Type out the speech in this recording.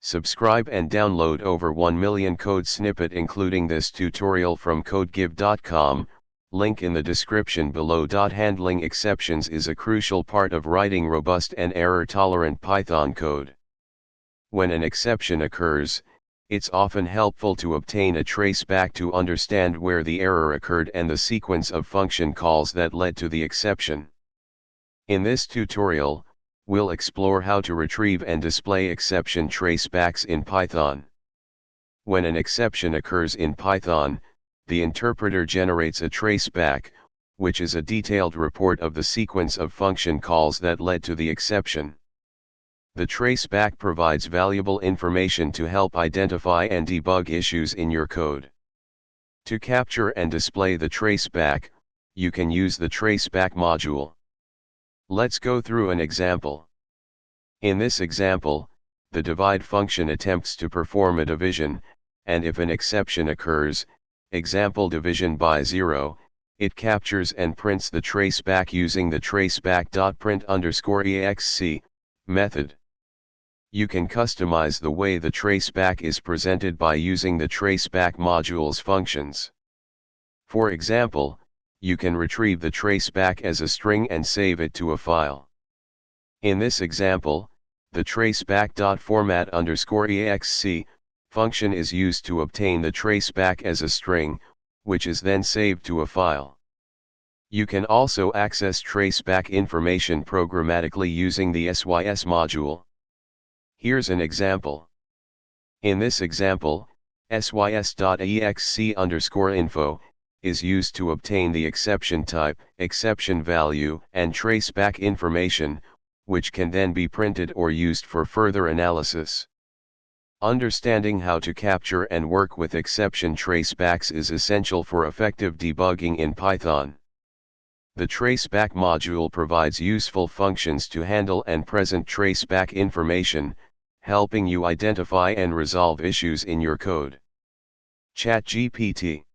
Subscribe and download over 1 million code snippet including this tutorial from codegive.com, link in the description below. Handling exceptions is a crucial part of writing robust and error-tolerant Python code. When an exception occurs, it's often helpful to obtain a traceback to understand where the error occurred and the sequence of function calls that led to the exception. In this tutorial, we'll explore how to retrieve and display exception tracebacks in Python. When an exception occurs in Python, the interpreter generates a traceback, which is a detailed report of the sequence of function calls that led to the exception. The traceback provides valuable information to help identify and debug issues in your code. To capture and display the traceback, you can use the traceback module. Let's go through an example. In this example, the divide function attempts to perform a division, and if an exception occurs, example division by 0, it captures and prints the traceback using the traceback.print_exc method. You can customize the way the traceback is presented by using the traceback module's functions. For example, you can retrieve the traceback as a string and save it to a file. In this example, the traceback.format_exc function is used to obtain the traceback as a string, which is then saved to a file. You can also access traceback information programmatically using the sys module. Here's an example. In this example, sys.exe_info is used to obtain the exception type, exception value, and traceback information, which can then be printed or used for further analysis. Understanding how to capture and work with exception tracebacks is essential for effective debugging in Python. The traceback module provides useful functions to handle and present traceback information, helping you identify and resolve issues in your code. ChatGPT.